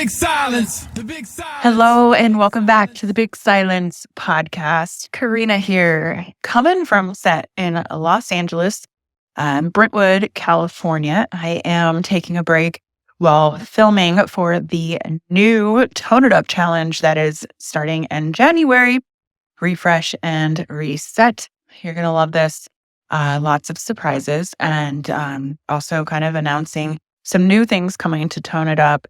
big silence. The big silence. Hello and welcome back to the Big Silence podcast. Karena here, coming from set in Los Angeles, Brentwood, California. I am taking a break while filming for the new Tone It Up challenge that is starting in January. Refresh and reset. You're going to love this. Lots of surprises and also kind of announcing some new things coming to Tone It Up.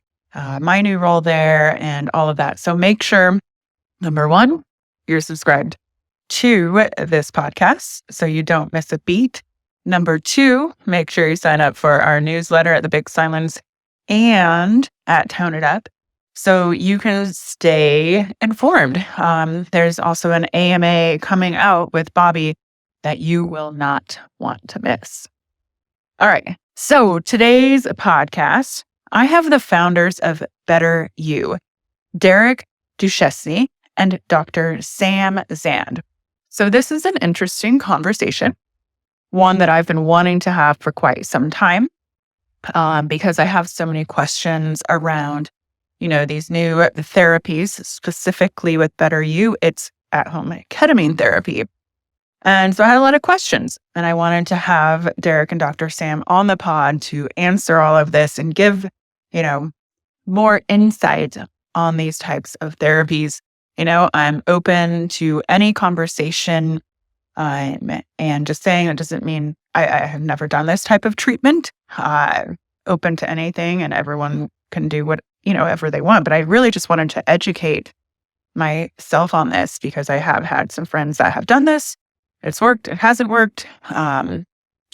My new role there and all of that. So make sure, number one, you're subscribed to this podcast so you don't miss a beat. Number two, make sure you sign up for our newsletter at the Big Silence and at Tone It Up so you can stay informed. There's also an AMA coming out with Bobby that you will not want to miss. All right. So today's podcast, I have the founders of Better You, Derek Duchesne and Dr. Sam Zand. So this is an interesting conversation, one that I've been wanting to have for quite some time because I have so many questions around, these new therapies, specifically with Better You. It's at-home ketamine therapy. And so I had a lot of questions, and I wanted to have Derek and Dr. Sam on the pod to answer all of this and give, more insight on these types of therapies. I'm open to any conversation, and just saying it doesn't mean I have never done this type of treatment. Open to anything, and everyone can do whatever they want. But I really just wanted to educate myself on this because I have had some friends that have done this. It's worked. It hasn't worked. To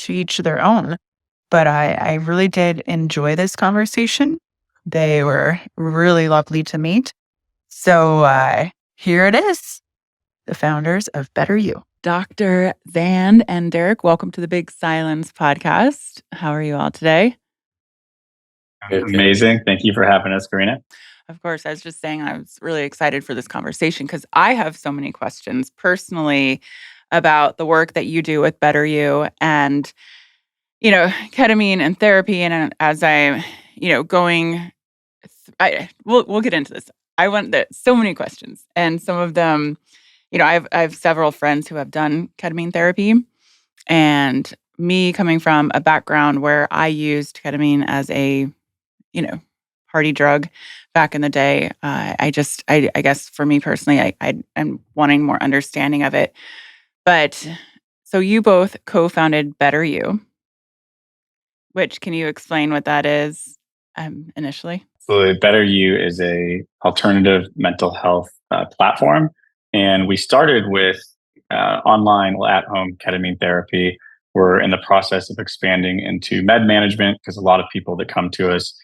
each their own. But I really did enjoy this conversation. They were really lovely to meet. So here it is. The founders of Better You. Dr. Zand and Derek, welcome to the Big Silence podcast. How are you all today? Amazing. Thank you for having us, Karena. Of course, I was just saying I was really excited for this conversation because I have so many questions personally about the work that you do with Better You and, ketamine and therapy. And as I'm, we'll get into this. I went there so many questions, and some of them, I have several friends who have done ketamine therapy, and me coming from a background where I used ketamine as a, party drug back in the day. I guess for me personally, I'm wanting more understanding of it. But so you both co-founded Better You, which can you explain what that is initially? So Better You is a alternative mental health platform. And we started with online at-home ketamine therapy. We're in the process of expanding into med management because a lot of people that come to us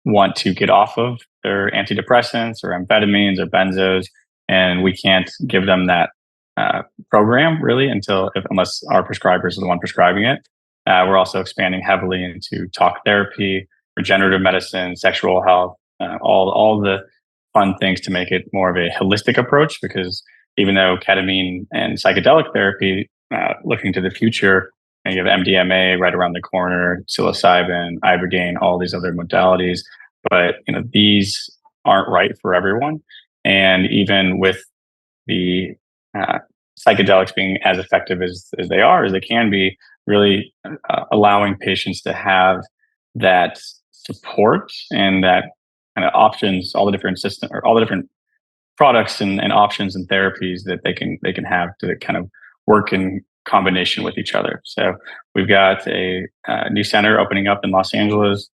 want to get off of their antidepressants or amphetamines or benzos, and we can't give them that program really unless our prescribers are the one prescribing it. We're also expanding heavily into talk therapy, regenerative medicine, sexual health, all the fun things to make it more of a holistic approach. Because even though ketamine and psychedelic therapy, looking to the future, and you have MDMA right around the corner, psilocybin, ibogaine, all these other modalities, but these aren't right for everyone. And even with the psychedelics being as effective as they can be, really allowing patients to have that support and that kind of options, all the different system or all the different products and options and therapies that they can have to kind of work in combination with each other. So we've got a new center opening up in Los Angeles.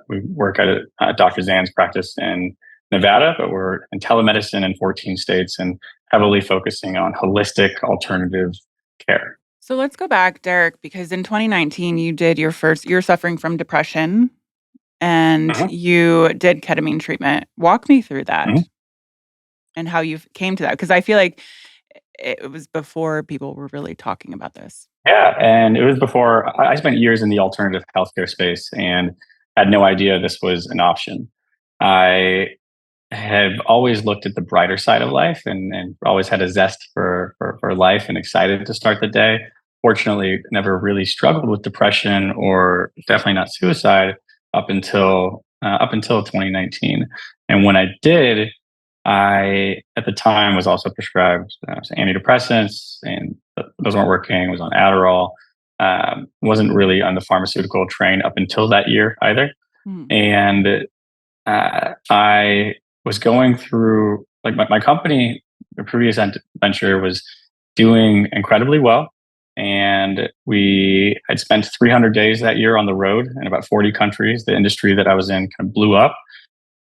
We work at Dr. Zand's practice in Nevada, but we're in telemedicine in 14 states and heavily focusing on holistic alternative care. So let's go back, Derek, because in 2019, you're suffering from depression and you did ketamine treatment. Walk me through that and how you came to that. Because I feel like it was before people were really talking about this. Yeah, and it was before I spent years in the alternative healthcare space and had no idea this was an option. I have always looked at the brighter side of life and always had a zest for life and excited to start the day. Fortunately, never really struggled with depression or definitely not suicide up until up until 2019. And when I did, I, at the time, was also prescribed antidepressants, and those weren't working. Was on Adderall. Wasn't really on the pharmaceutical train up until that year either. And I was going through, like, my company, the previous venture, was doing incredibly well. And we had spent 300 days that year on the road in about 40 countries. The industry that I was in kind of blew up.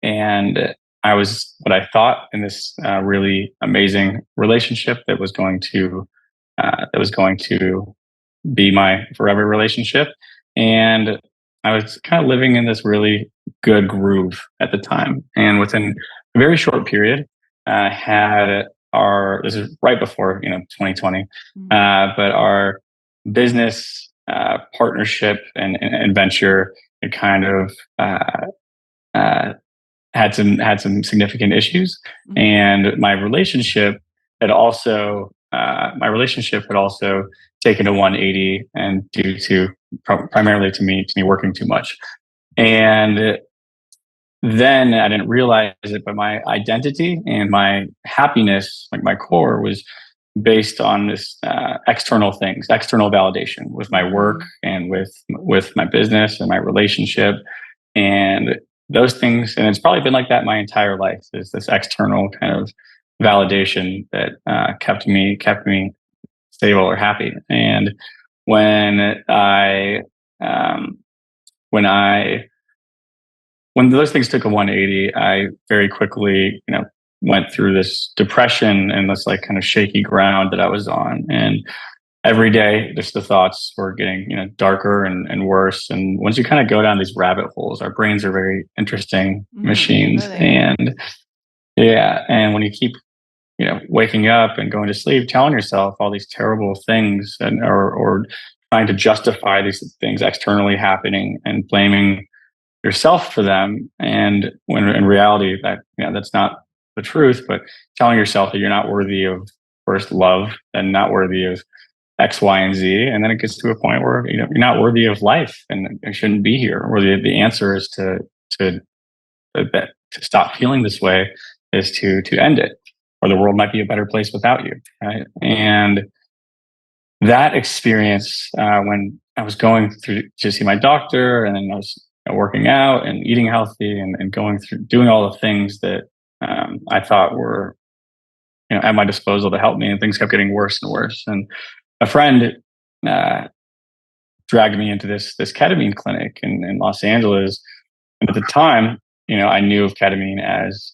And I was what I thought in this really amazing relationship that was going to be my forever relationship. And I was kind of living in this really good groove at the time. And within a very short period, had this is right before 2020, but our business partnership and venture, it kind of had some significant issues, and my relationship had also taken a 180, and due to primarily to me working too much. And then I didn't realize it, but my identity and my happiness, like my core, was based on this external things, external validation with my work and with my business and my relationship. And those things, and it's probably been like that my entire life, is this external kind of validation that kept me stable or happy. And when I when I when those things took a 180, I very quickly went through this depression and this like kind of shaky ground that I was on. And every day, just the thoughts were getting darker and worse. And once you kind of go down these rabbit holes, our brains are very interesting machines. Really? And yeah, and when you keep waking up and going to sleep, telling yourself all these terrible things, and or trying to justify these things externally happening and blaming yourself for them, and when in reality that's not the truth, but telling yourself that you're not worthy of first love and not worthy of X, Y, and Z, and then it gets to a point where you're not worthy of life and you shouldn't be here. Or the answer is to stop feeling this way, is to end it, or the world might be a better place without you, right? And that experience, when I was going through to see my doctor, and then I was working out and eating healthy and going through doing all the things that I thought were at my disposal to help me, and things kept getting worse and worse. And a friend dragged me into this ketamine clinic in Los Angeles. And at the time, I knew of ketamine as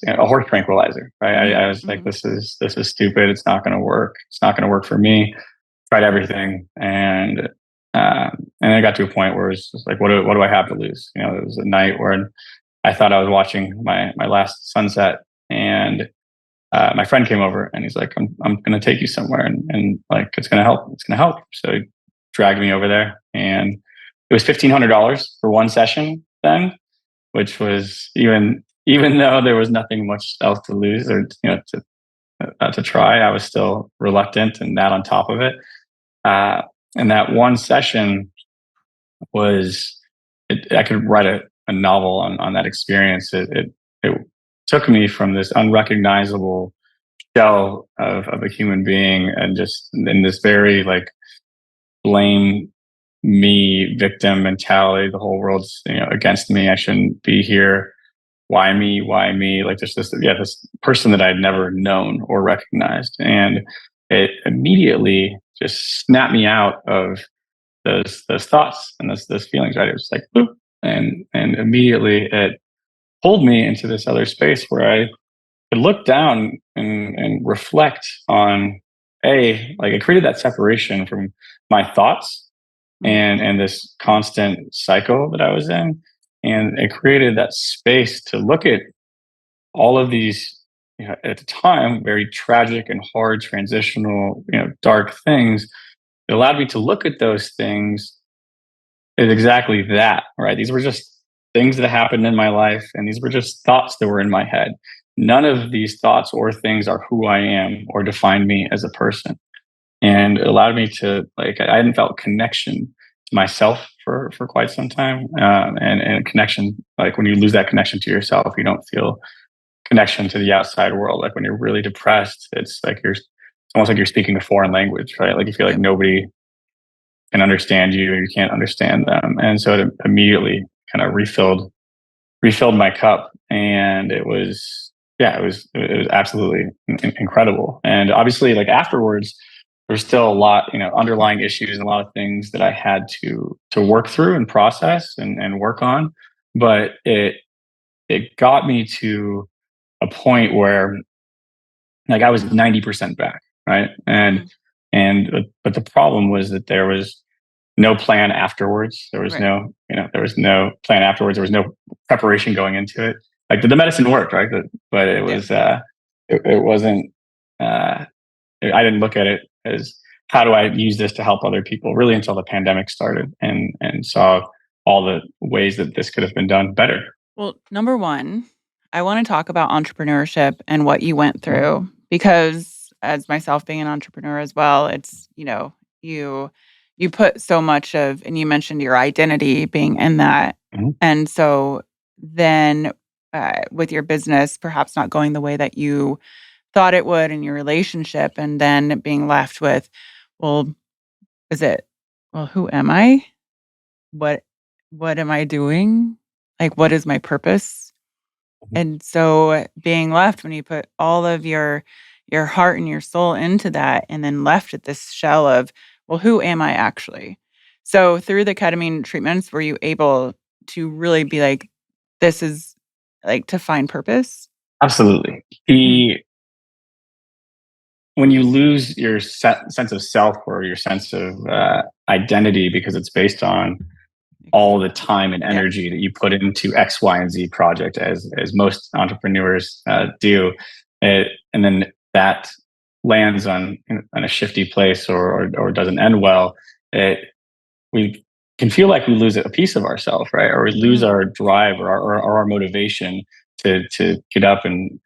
a horse tranquilizer, right? I was like, this is stupid. It's not going to work. It's not going to work for me. Tried everything, and I got to a point where it's just like, what do I have to lose? It was a night where I thought I was watching my last sunset, and my friend came over and he's like, I'm going to take you somewhere, and like, it's going to help. It's going to help. So he dragged me over there, and it was $1,500 for one session then, which was even though there was nothing much else to lose or to try, I was still reluctant, and that on top of it. And that one session I could write a novel on that experience. It took me from this unrecognizable shell of a human being, and just in this very like blame me victim mentality. The whole world's against me. I shouldn't be here. Why me? Why me? Like this person that I'd never known or recognized, and it immediately just snapped me out of those thoughts and those feelings. Right? It was like boop, and immediately it pulled me into this other space where I could look down and reflect on like it created that separation from my thoughts and this constant cycle that I was in. And it created that space to look at all of these, at the time, very tragic and hard, transitional, dark things. It allowed me to look at those things as exactly that, right? These were just things that happened in my life, and these were just thoughts that were in my head. None of these thoughts or things are who I am or define me as a person. And it allowed me to, like, I hadn't felt connection myself for quite some time, and a connection. Like when you lose that connection to yourself, you don't feel connection to the outside world. Like when you're really depressed, it's almost like you're speaking a foreign language, right? Like you feel like nobody can understand you, you can't understand them, and so it immediately kind of refilled my cup, and it was absolutely incredible. And obviously, like afterwards, there's still a lot, underlying issues and a lot of things that I had to work through and process and work on. But it got me to a point where like I was 90% back, right? But the problem was that there was no plan afterwards. There was no plan afterwards. There was no preparation going into it. Like the medicine worked, right? But it was it wasn't. I didn't look at it as how do I use this to help other people really until the pandemic started and saw all the ways that this could have been done better. Well, number one, I want to talk about entrepreneurship and what you went through because as myself being an entrepreneur as well, it's, you put so much of, and you mentioned your identity being in that. Mhm. And so then with your business, perhaps not going the way that you thought it would in your relationship, and then being left with, well, who am I? What, what am I doing? Like, what is my purpose? And so being left when you put all of your heart and your soul into that and then left at this shell of, well, who am I actually? So through the ketamine treatments, were you able to really be like, this is like to find purpose? Absolutely. When you lose your sense of self or your sense of identity because it's based on all the time and energy that you put into X, Y, and Z project, as most entrepreneurs do, and then that lands on a shifty place or doesn't end well. We can feel like we lose a piece of ourselves, right? Or we lose our drive or our motivation to get up and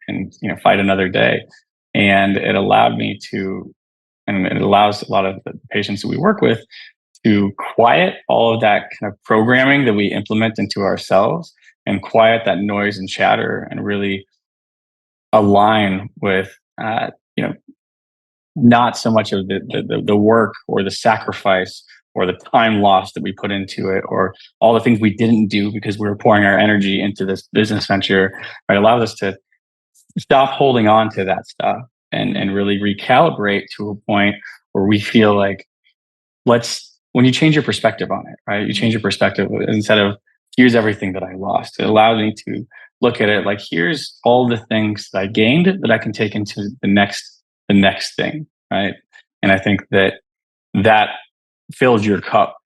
fight another day. And it allowed me to, and it allows a lot of the patients that we work with to quiet all of that kind of programming that we implement into ourselves and quiet that noise and chatter and really align with, you know, not so much of the work or the sacrifice or the time lost that we put into it or all the things we didn't do because we were pouring our energy into this business venture. Right, it allows us to stop holding on to that stuff and really recalibrate to a point where we feel like when you change your perspective on it, right? You change your perspective instead of here's everything that I lost. It allows me to look at it like here's all the things that I gained that I can take into the next thing, right? And I think that fills your cup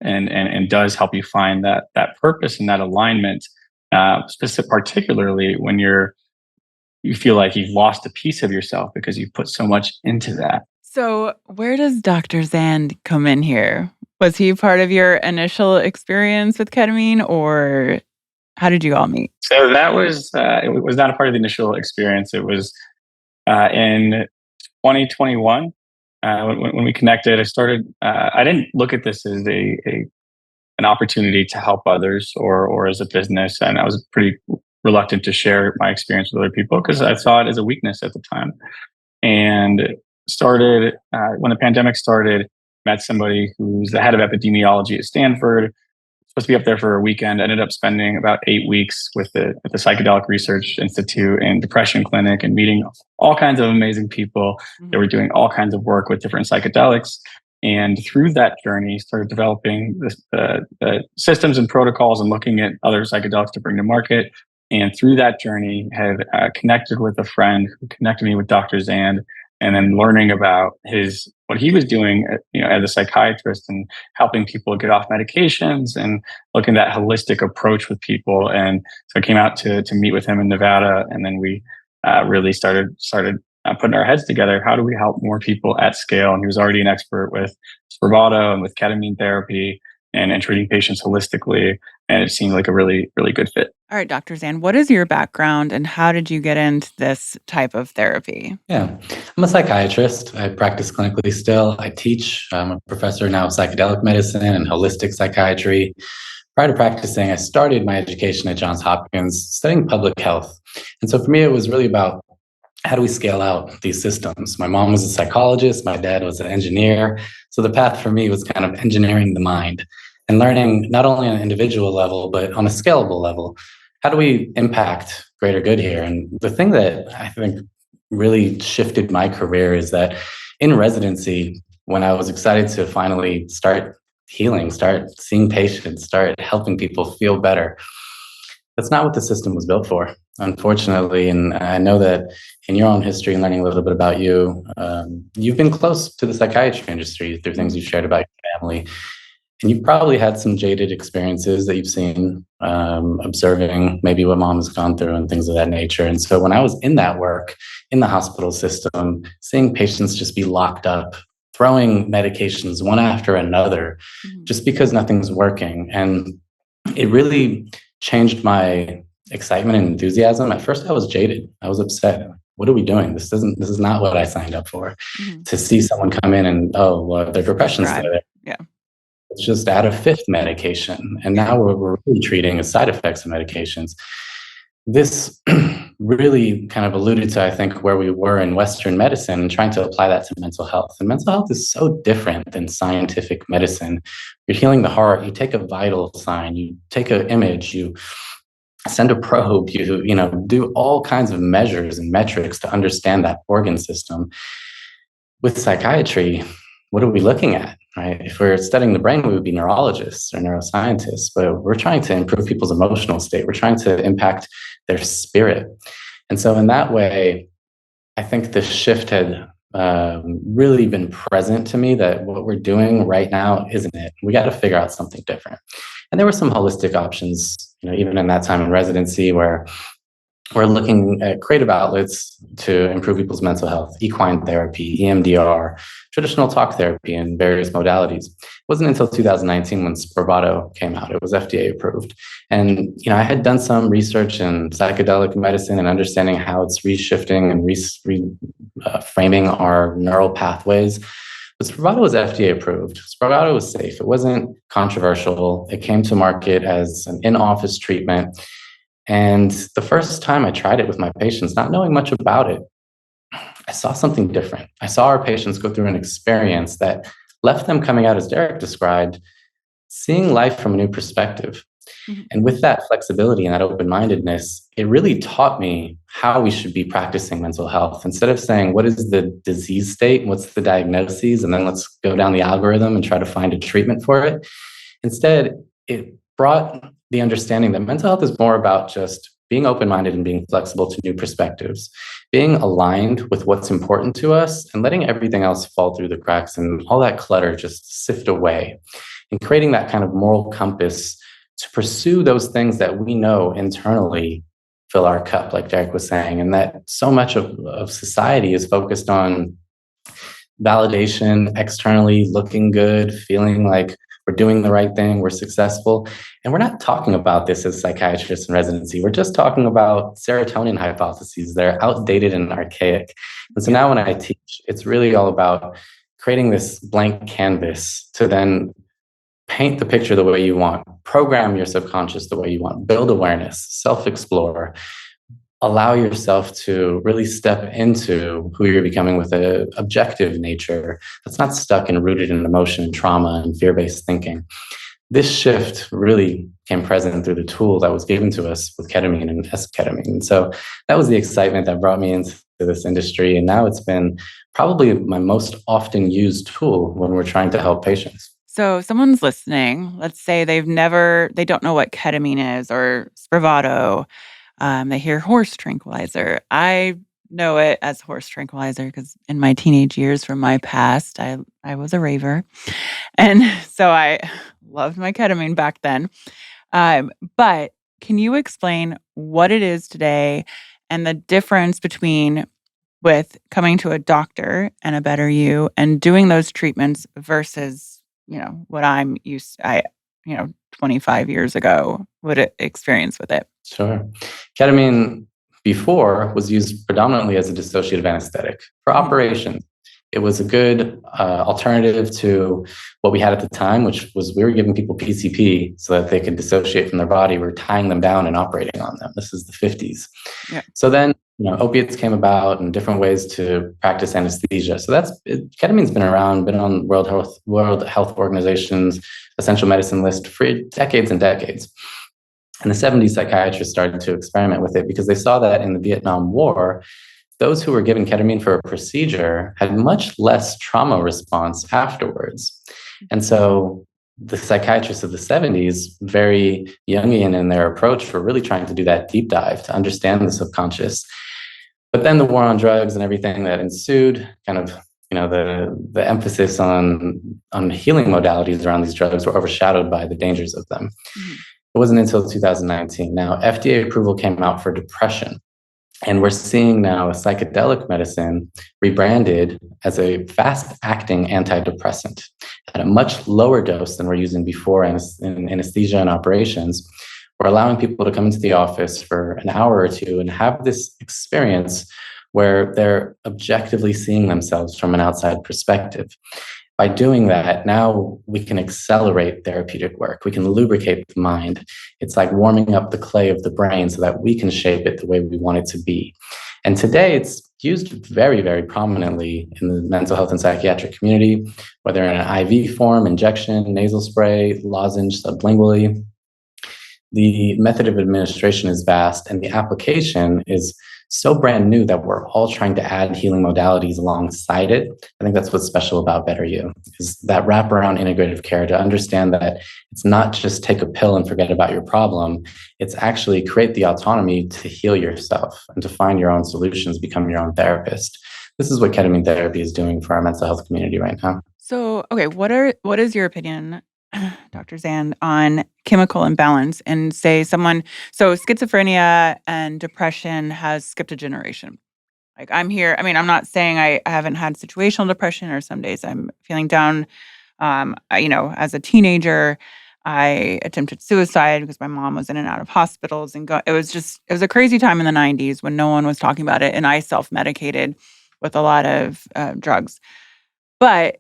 and does help you find that purpose and that alignment, particularly when you feel like you've lost a piece of yourself because you've put so much into that. So, where does Dr. Zand come in here? Was he part of your initial experience with ketamine, or how did you all meet? So that was it was not a part of the initial experience. It was in 2021 when we connected. I started. I didn't look at this as an opportunity to help others or as a business, and I was pretty reluctant to share my experience with other people because I saw it as a weakness at the time. And started when the pandemic started. Met somebody who's the head of epidemiology at Stanford. Supposed to be up there for a weekend. Ended up spending about 8 weeks at the Psychedelic Research Institute and depression clinic and meeting all kinds of amazing people that were doing all kinds of work with different psychedelics. And through that journey, started developing the systems and protocols and looking at other psychedelics to bring to market. And through that journey, had connected with a friend who connected me with Dr. Zand, and then learning about what he was doing, as a psychiatrist and helping people get off medications and looking at that holistic approach with people. And so I came out to meet with him in Nevada, and then we really started putting our heads together. How do we help more people at scale? And he was already an expert with Spravato and with ketamine therapy. and treating patients holistically. And it seemed like a really, really good fit. All right, Dr. Zand, what is your background and how did you get into this type of therapy? Yeah, I'm a psychiatrist. I practice clinically still. I teach. I'm a professor now of psychedelic medicine and holistic psychiatry. Prior to practicing, I started my education at Johns Hopkins studying public health. And so for me, it was really about how do we scale out these systems? My mom was a psychologist, my dad was an engineer. So the path for me was kind of engineering the mind and learning not only on an individual level, but on a scalable level. How do we impact greater good here? And the thing that I think really shifted my career is that in residency, when I was excited to finally start healing, start seeing patients, start helping people feel better, that's not what the system was built for, unfortunately. And I know that in your own history and learning a little bit about you, you've been close to the psychiatry industry through things you've shared about your family. And you've probably had some jaded experiences that you've seen, observing maybe what mom has gone through and things of that nature. And so when I was in that work in the hospital system, seeing patients just be locked up, throwing medications one after another, just because nothing's working. And it really changed my excitement and enthusiasm. At first I was jaded. I was upset. What are we doing? This is not what I signed up for. To see someone come in and, oh, well, their depression's there. Yeah. Let's just add a fifth medication. And now we're really treating the side effects of medications. This really kind of alluded to, I think, where we were in Western medicine and trying to apply that to mental health. And mental health is so different than scientific medicine. You're healing the heart, you take a vital sign, you take an image, you send a probe, you know, do all kinds of measures and metrics to understand that organ system. With psychiatry, what are we looking at? Right? If we're studying the brain, we would be neurologists or neuroscientists, but we're trying to improve people's emotional state. We're trying to impact their spirit. And so in that way, I think the shift had really been present to me that what we're doing right now isn't it. We got to figure out something different. And there were some holistic options, you know, even in that time in residency where we're looking at creative outlets to improve people's mental health, equine therapy, EMDR, traditional talk therapy, and various modalities. It wasn't until 2019 when Spravato came out. It was FDA approved. And, you know, I had done some research in psychedelic medicine and understanding how it's reshifting and reframing our neural pathways. But Spravato was FDA approved. Spravato was safe. It wasn't controversial. It came to market as an in-office treatment. And the first time I tried it with my patients, not knowing much about it, I saw something different. I saw our patients go through an experience that left them coming out, as Derek described, seeing life from a new perspective. And with that flexibility and that open-mindedness, it really taught me how we should be practicing mental health. Instead of saying, what is the disease state? What's the diagnosis? And then let's go down the algorithm and try to find a treatment for it. Instead, it brought the understanding that mental health is more about just being open-minded and being flexible to new perspectives, being aligned with what's important to us and letting everything else fall through the cracks and all that clutter just sift away, and creating that kind of moral compass to pursue those things that we know internally fill our cup, like Derek was saying, and that so much of society is focused on validation, externally looking good, feeling like we're doing the right thing, we're successful. And we're not talking about this as psychiatrists in residency. We're just talking about serotonin hypotheses. They're outdated and archaic. And so now when I teach, it's really all about creating this blank canvas to then paint the picture the way you want, program your subconscious the way you want, build awareness, self-explore, allow yourself to really step into who you're becoming with an objective nature that's not stuck and rooted in emotion and trauma and fear-based thinking. This shift really came present through the tool that was given to us with ketamine and esketamine. And so that was the excitement that brought me into this industry. And now it's been probably my most often used tool when we're trying to help patients. So someone's listening, let's say they don't know what ketamine is or Spravato. They hear horse tranquilizer. I know it as horse tranquilizer because in my teenage years from my past, I was a raver. And so I loved my ketamine back then. But can you explain what it is today and the difference between with coming to a doctor and a better you and doing those treatments versus, you know, what I'm used to. 25 years ago would experience with it? Sure. Ketamine before was used predominantly as a dissociative anesthetic for operations. It was a good alternative to what we had at the time, which was we were giving people PCP so that they could dissociate from their body. We were tying them down and operating on them. This is the 50s. Yeah. So then, opiates came about and different ways to practice anesthesia. So ketamine's been around, been on World Health Organization's essential medicine list for decades and decades. In the 70s, psychiatrists started to experiment with it because they saw that in the Vietnam War, those who were given ketamine for a procedure had much less trauma response afterwards. And so the psychiatrists of the 70s, very Jungian in their approach, were really trying to do that deep dive to understand the subconscious. But then the war on drugs and everything that ensued, kind of, the emphasis on healing modalities around these drugs were overshadowed by the dangers of them. It wasn't until 2019. Now, FDA approval came out for depression. And we're seeing now a psychedelic medicine rebranded as a fast-acting antidepressant at a much lower dose than we're using before in anesthesia and operations. We're allowing people to come into the office for an hour or two and have this experience where they're objectively seeing themselves from an outside perspective. By doing that, now we can accelerate therapeutic work. We can lubricate the mind. It's like warming up the clay of the brain so that we can shape it the way we want it to be. And today it's used very, very prominently in the mental health and psychiatric community, whether in an IV form, injection, nasal spray, lozenge, sublingually. The method of administration is vast, and the application is so brand new that we're all trying to add healing modalities alongside it. I think that's what's special about Better You, is that wraparound integrative care, to understand that it's not just take a pill and forget about your problem. It's actually create the autonomy to heal yourself and to find your own solutions, become your own therapist. This is what ketamine therapy is doing for our mental health community right now. So, okay, what is your opinion, Dr. Zand, on chemical imbalance and say so schizophrenia and depression has skipped a generation. Like I'm not saying I haven't had situational depression, or some days I'm feeling down. As a teenager, I attempted suicide because my mom was in and out of hospitals, and it was a crazy time in the 90s when no one was talking about it, and I self-medicated with a lot of drugs. But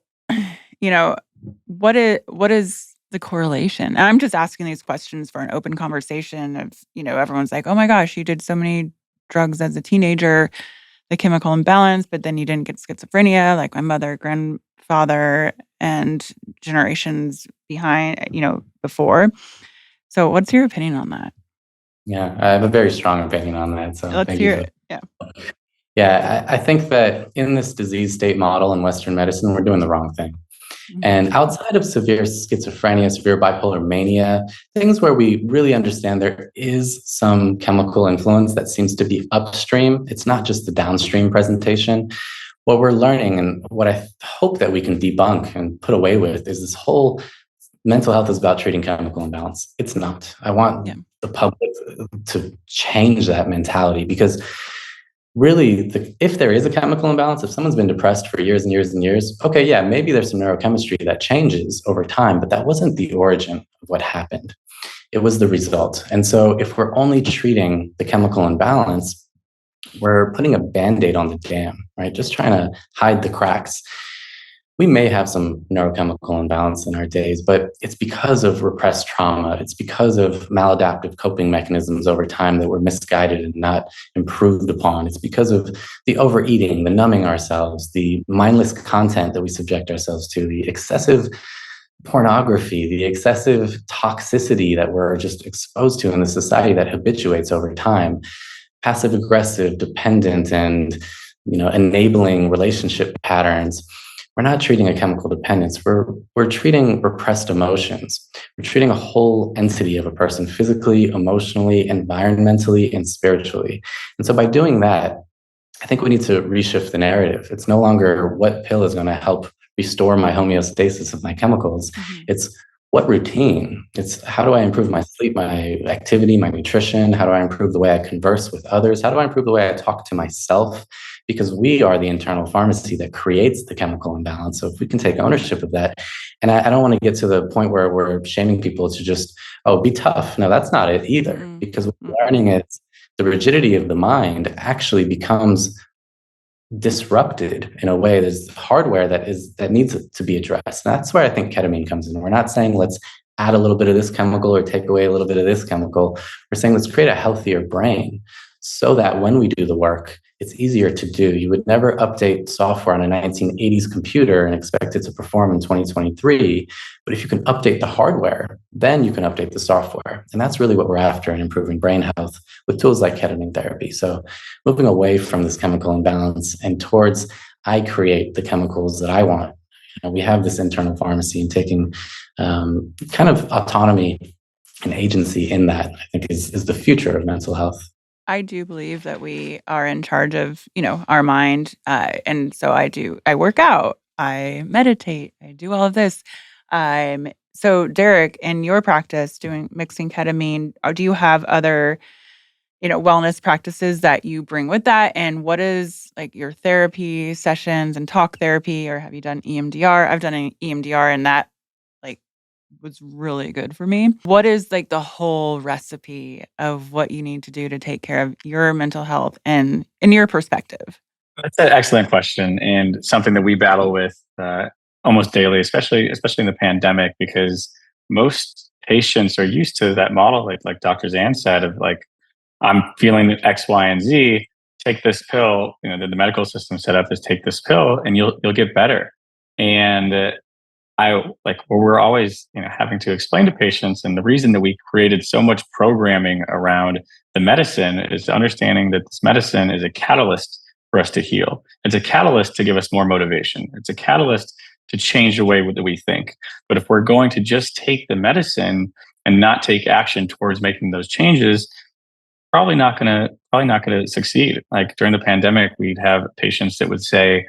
what is the correlation? And I'm just asking these questions for an open conversation of, everyone's like, oh my gosh, you did so many drugs as a teenager, the chemical imbalance, but then you didn't get schizophrenia, like my mother, grandfather, and generations behind, before. So what's your opinion on that? Yeah, I have a very strong opinion on that. So let's hear it. Yeah. Yeah, I think that in this disease state model in Western medicine, we're doing the wrong thing. And outside of severe schizophrenia, severe bipolar mania, things where we really understand there is some chemical influence that seems to be upstream, it's not just the downstream presentation. What we're learning, and what I hope that we can debunk and put away with, is this whole mental health is about treating chemical imbalance. It's not. I want the public to change that mentality, because really, if there is a chemical imbalance, if someone's been depressed for years and years and years, okay, yeah, maybe there's some neurochemistry that changes over time, but that wasn't the origin of what happened. It was the result. And so if we're only treating the chemical imbalance, we're putting a Band-Aid on the dam, right? Just trying to hide the cracks. We may have some neurochemical imbalance in our days, but it's because of repressed trauma. It's because of maladaptive coping mechanisms over time that were misguided and not improved upon. It's because of the overeating, the numbing ourselves, the mindless content that we subject ourselves to, the excessive pornography, the excessive toxicity that we're just exposed to in the society that habituates over time, passive aggressive, dependent, and enabling relationship patterns. We're not treating a chemical dependence. We're treating repressed emotions. We're treating a whole entity of a person, physically, emotionally, environmentally, and spiritually. And so by doing that, I think we need to reshift the narrative. It's no longer what pill is going to help restore my homeostasis of my chemicals. It's what routine. It's how do I improve my sleep, my activity, my nutrition? How do I improve the way I converse with others? How do I improve the way I talk to myself? because we are the internal pharmacy that creates the chemical imbalance. So if we can take ownership of that, and I don't want to get to the point where we're shaming people to just, oh, be tough. No, that's not it either, because what we're learning is the rigidity of the mind actually becomes disrupted in a way. There's hardware that needs to be addressed. And that's where I think ketamine comes in. We're not saying let's add a little bit of this chemical or take away a little bit of this chemical. We're saying let's create a healthier brain so that when we do the work, it's easier to do. You would never update software on a 1980s computer and expect it to perform in 2023. But if you can update the hardware, then you can update the software. And that's really what we're after in improving brain health with tools like ketamine therapy. So moving away from this chemical imbalance and towards, I create the chemicals that I want. We have this internal pharmacy, and taking kind of autonomy and agency in that, I think is the future of mental health. I do believe that we are in charge of, our mind. And so I work out, I meditate, I do all of this. So Derek, in your practice mixing ketamine, do you have other, wellness practices that you bring with that? And what is like your therapy sessions and talk therapy, or have you done EMDR? I've done an EMDR, and that was really good for me. What is like the whole recipe of what you need to do to take care of your mental health and in your perspective? That's an excellent question, and something that we battle with almost daily, especially in the pandemic, because most patients are used to that model, like Dr. Zand said, of like, I'm feeling X, Y, and Z. Take this pill. The medical system set up is take this pill, and you'll get better. And we're always having to explain to patients, and the reason that we created so much programming around the medicine is understanding that this medicine is a catalyst for us to heal. It's a catalyst to give us more motivation. It's a catalyst to change the way that we think. But if we're going to just take the medicine and not take action towards making those changes, probably not gonna succeed. Like during the pandemic, we'd have patients that would say,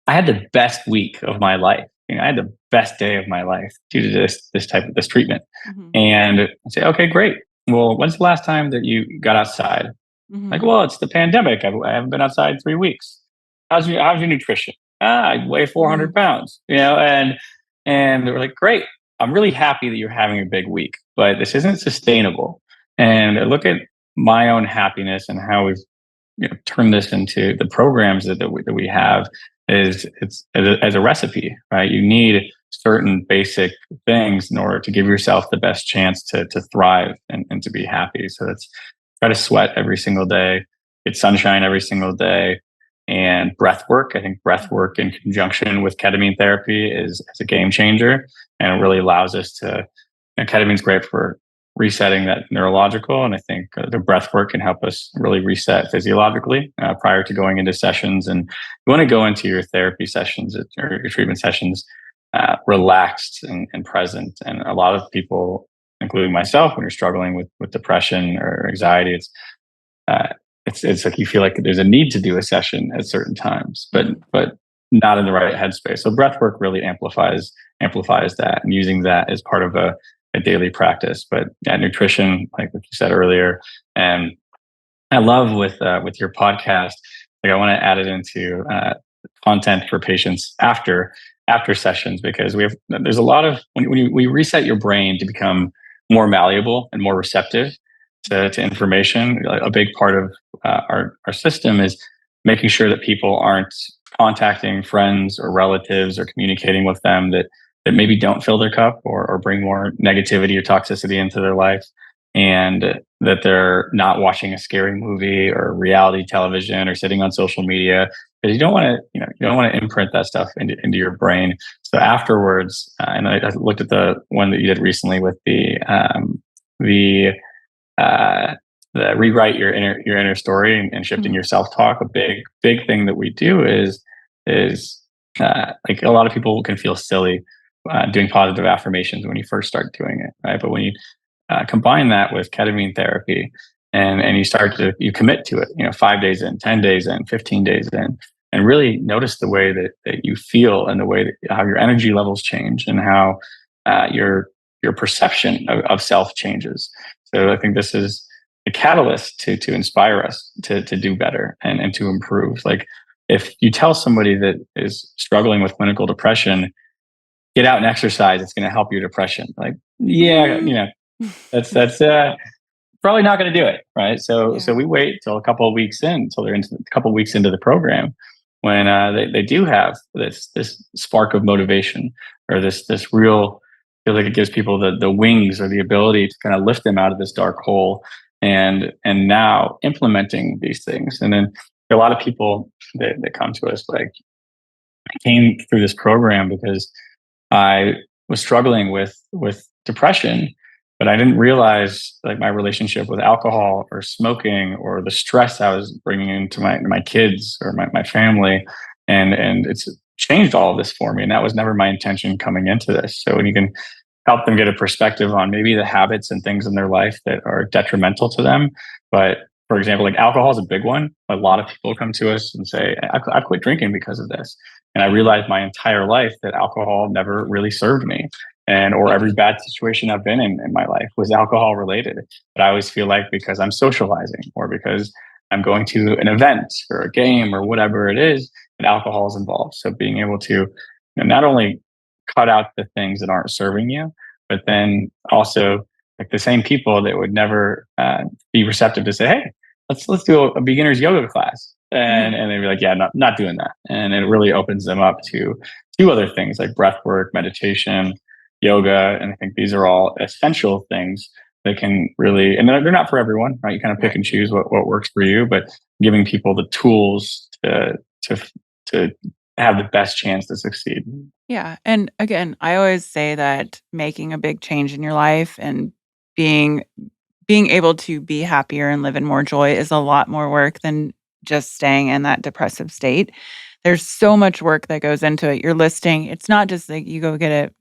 I had the best week of my life. I had the best day of my life due to this treatment. Mm-hmm. And I say, okay, great. Well, when's the last time that you got outside? Mm-hmm. Like, well, it's the pandemic. I haven't been outside in 3 weeks. How's your nutrition? I weigh 400 pounds. And we're like, great. I'm really happy that you're having a big week, but this isn't sustainable. And I look at my own happiness and how we've turned this into the programs that we have. It's as a recipe, right? You need certain basic things in order to give yourself the best chance to thrive and to be happy. So that's try to sweat every single day, get sunshine every single day, and breath work. I think breath work in conjunction with ketamine therapy is a game changer, and it really allows us to. Ketamine's great for resetting that neurological, and I think the breath work can help us really reset physiologically prior to going into sessions. And you want to go into your therapy sessions or your treatment sessions relaxed and present. And a lot of people, including myself, when you're struggling with depression or anxiety, it's like you feel like there's a need to do a session at certain times, but not in the right headspace. So breath work really amplifies that, and using that as part of a daily practice. But nutrition, like what you said earlier, and I love with your podcast, like I want to add it into content for patients after sessions, because there's a lot of when we reset your brain to become more malleable and more receptive to information. A big part of our system is making sure that people aren't contacting friends or relatives or communicating with them that maybe don't fill their cup or bring more negativity or toxicity into their life, and that they're not watching a scary movie or reality television or sitting on social media, because you don't want to imprint that stuff into your brain. So afterwards, and I looked at the one that you did recently with the rewrite your inner story and shifting your self-talk. A big thing that we do is like a lot of people can feel silly doing positive affirmations when you first start doing it, right? But when you combine that with ketamine therapy and you commit to it, 5 days in, 10 days in, 15 days in, and really notice the way that you feel and the way that how your energy levels change and how your perception of self changes. So I think this is a catalyst to inspire us to do better and to improve. Like if you tell somebody that is struggling with clinical depression, get out and exercise, it's going to help your depression. Like, yeah, that's probably not going to do it, right? So we wait till a couple of weeks until they're into a couple of weeks into the program, when they do have this spark of motivation, or this real, I feel like it gives people the wings or the ability to kind of lift them out of this dark hole, and now implementing these things. And then a lot of people that come to us, like, I came through this program because I was struggling with depression, but I didn't realize, like, my relationship with alcohol or smoking, or the stress I was bringing into my kids or my family, and it's changed all of this for me. And that was never my intention coming into this. So when you can help them get a perspective on maybe the habits and things in their life that are detrimental to them. But for example, like, alcohol is a big one. A lot of people come to us and say, I quit drinking because of this. And I realized my entire life that alcohol never really served me. Or every bad situation I've been in my life was alcohol related. But I always feel like, because I'm socializing, or because I'm going to an event or a game or whatever it is, that alcohol is involved. So being able to, not only cut out the things that aren't serving you, but then also, like, the same people that would never be receptive to say, hey, let's do a beginner's yoga class. And they'd be like, yeah, not doing that. And it really opens them up to other things like breath work, meditation, yoga. And I think these are all essential things that can really, and they're not for everyone, right? You kind of pick and choose what works for you, but giving people the tools to have the best chance to succeed. Yeah. And again, I always say that making a big change in your life and being able to be happier and live in more joy is a lot more work than just staying in that depressive state. There's so much work that goes into it. You're listing, it's not just like you go get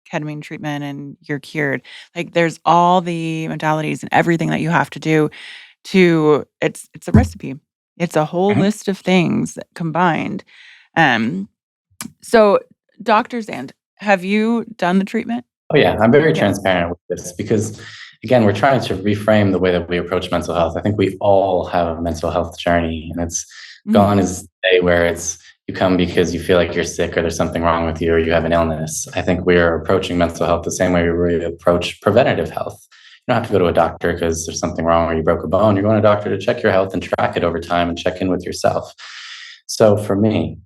ketamine treatment and you're cured. Like, there's all the modalities and everything that you have to do it's a recipe. It's a whole list of things combined. So Dr. Zand, have you done the treatment? Oh yeah, I'm very transparent with this, because again, we're trying to reframe the way that we approach mental health. I think we all have a mental health journey, and it's gone is the day where it's you come because you feel like you're sick or there's something wrong with you or you have an illness. I think we're approaching mental health the same way we approach preventative health. You don't have to go to a doctor because there's something wrong or you broke a bone. You're going to a doctor to check your health and track it over time and check in with yourself. So for me,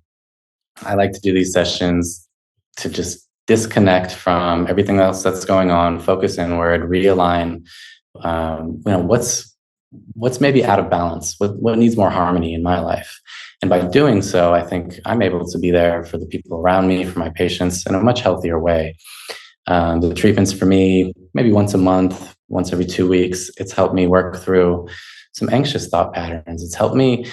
I like to do these sessions to just disconnect from everything else that's going on, focus inward, realign. What's maybe out of balance, what needs more harmony in my life. And by doing so, I think I'm able to be there for the people around me, for my patients, in a much healthier way. The treatments for me, maybe once a month, once every 2 weeks, it's helped me work through some anxious thought patterns. It's helped me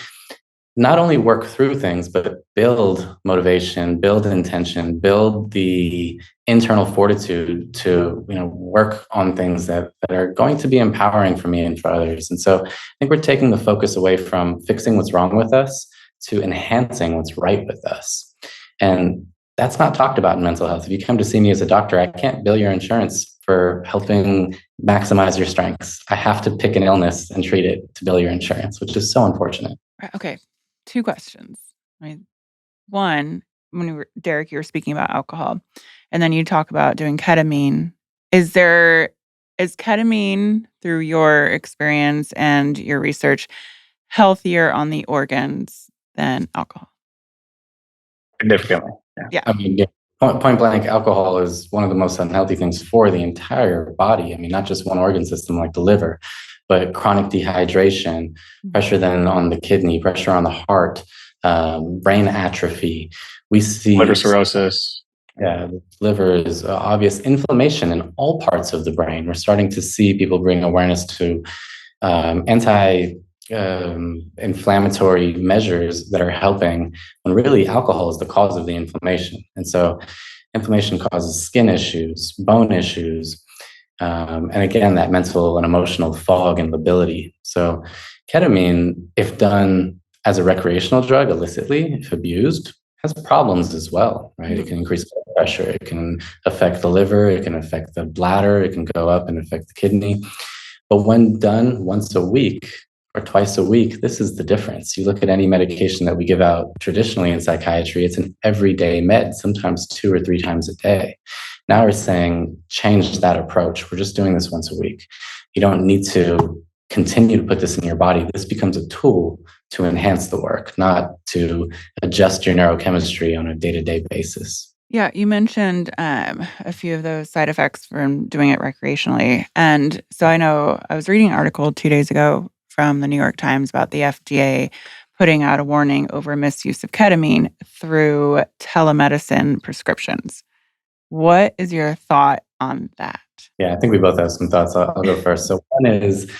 not only work through things, but build motivation, build intention, build the internal fortitude to work on things that are going to be empowering for me and for others. And so I think we're taking the focus away from fixing what's wrong with us to enhancing what's right with us. And that's not talked about in mental health. If you come to see me as a doctor, I can't bill your insurance for helping maximize your strengths. I have to pick an illness and treat it to bill your insurance, which is so unfortunate. Okay. 2 questions. One, when Derek, you were speaking about alcohol, and then you talk about doing ketamine. Is ketamine, through your experience and your research, healthier on the organs than alcohol? Significantly. Yeah. I mean, point blank, alcohol is one of the most unhealthy things for the entire body. I mean, not just one organ system like the liver, but chronic dehydration, pressure then on the kidney, pressure on the heart, brain atrophy. We see liver cirrhosis. Yeah, the liver is obvious inflammation in all parts of the brain. We're starting to see people bring awareness to anti-inflammatory measures that are helping, when really alcohol is the cause of the inflammation. And so inflammation causes skin issues, bone issues, and again, that mental and emotional fog and lability. So ketamine, if done as a recreational drug illicitly, if abused, has problems as well, right? It can increase blood pressure. It can affect the liver. It can affect the bladder. It can go up and affect the kidney. But when done once a week, or twice a week, this is the difference. You look at any medication that we give out traditionally in psychiatry, it's an everyday med, sometimes 2 or 3 times a day. Now we're saying, change that approach. We're just doing this once a week. You don't need to continue to put this in your body. This becomes a tool to enhance the work, not to adjust your neurochemistry on a day-to-day basis. Yeah, you mentioned a few of those side effects from doing it recreationally. And so I know I was reading an article 2 days ago from the New York Times about the FDA putting out a warning over misuse of ketamine through telemedicine prescriptions. What is your thought on that? Yeah, I think we both have some thoughts. I'll go first. So one is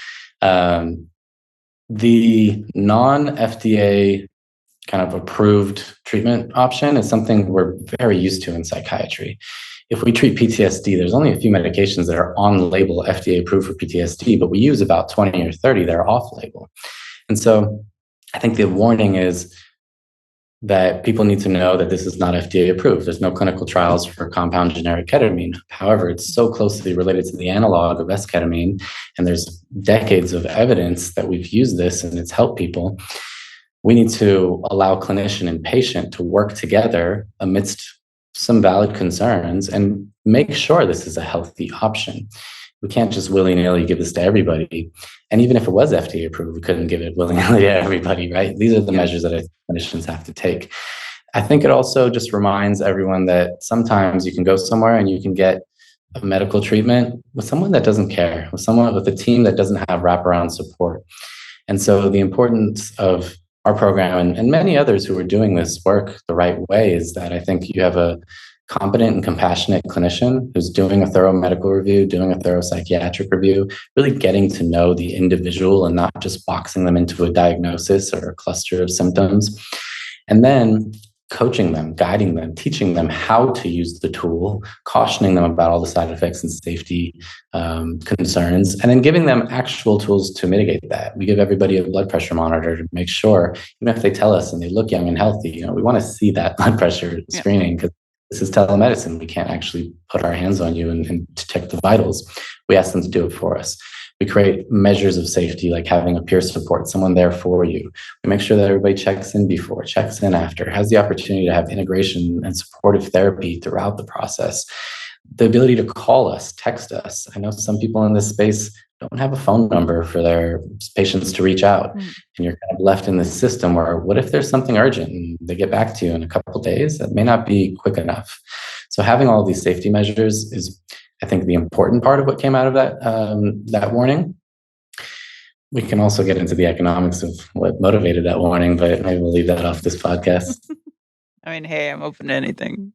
the non-FDA kind of approved treatment option is something we're very used to in psychiatry. If we treat PTSD, there's only a few medications that are on label FDA approved for PTSD, but we use about 20 or 30 that are off label. And so I think the warning is that people need to know that this is not FDA approved. There's no clinical trials for compound generic ketamine. However, it's so closely related to the analog of S-ketamine, and there's decades of evidence that we've used this and it's helped people. We need to allow clinician and patient to work together amidst some valid concerns and make sure this is a healthy option. We can't just willy-nilly give this to everybody. And even if it was FDA approved, we couldn't give it willy-nilly to everybody, right? These are the measures that clinicians have to take. I think it also just reminds everyone that sometimes you can go somewhere and you can get a medical treatment with someone that doesn't care, with a team that doesn't have wraparound support. And so the importance of our program and many others who are doing this work the right way is that I think you have a competent and compassionate clinician who's doing a thorough medical review, doing a thorough psychiatric review, really getting to know the individual and not just boxing them into a diagnosis or a cluster of symptoms. And then coaching them, guiding them, teaching them how to use the tool, cautioning them about all the side effects and safety concerns, and then giving them actual tools to mitigate that. We give everybody a blood pressure monitor to make sure, even if they tell us and they look young and healthy, we want to see that blood pressure screening because this is telemedicine. We can't actually put our hands on you and detect the vitals. We ask them to do it for us. We create measures of safety, like having a peer support, someone there for you. We make sure that everybody checks in before, checks in after, has the opportunity to have integration and supportive therapy throughout the process. The ability to call us, text us. I know some people in this space don't have a phone number for their patients to reach out. And you're kind of left in this system where, what if there's something urgent and they get back to you in a couple of days? That may not be quick enough. So having all these safety measures is, I think, the important part of what came out of that warning. We can also get into the economics of what motivated that warning, but maybe we'll leave that off this podcast. I mean, hey, I'm open to anything.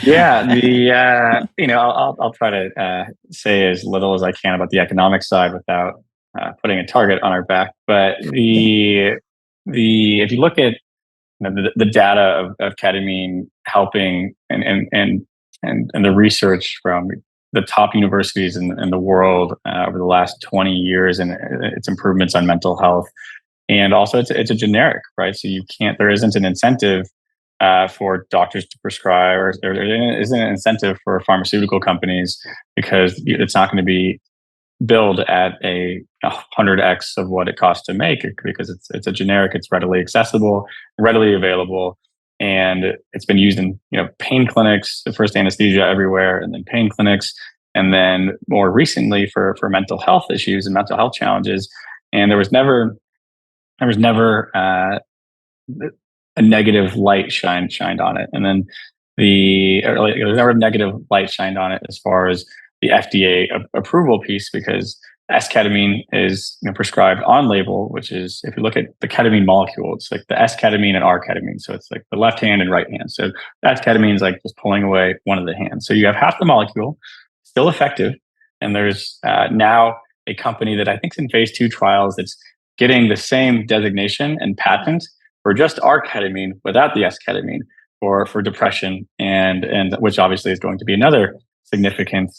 Yeah, I'll try to say as little as I can about the economic side without putting a target on our back. But if you look at the data of ketamine helping and the research from the top universities in the world over the last 20 years and its improvements on mental health, and also it's a generic, right? So there isn't an incentive for doctors to prescribe, or there isn't an incentive for pharmaceutical companies because it's not going to be billed at a 100x of what it costs to make it, because it's a generic, it's readily accessible, readily available, and it's been used in pain clinics, first anesthesia everywhere, and then pain clinics, and then more recently for mental health issues and mental health challenges. And there was never a negative light shined on it. And then there's never a negative light shined on it as far as the FDA approval piece, because S-ketamine is prescribed on label, which is, if you look at the ketamine molecule, it's like the S-ketamine and R-ketamine. So it's like the left hand and right hand. So S-ketamine is like just pulling away one of the hands. So you have half the molecule, still effective. And there's now a company that I think is in phase 2 trials that's getting the same designation and patent for just R-ketamine without the S-ketamine for depression, and which obviously is going to be another significant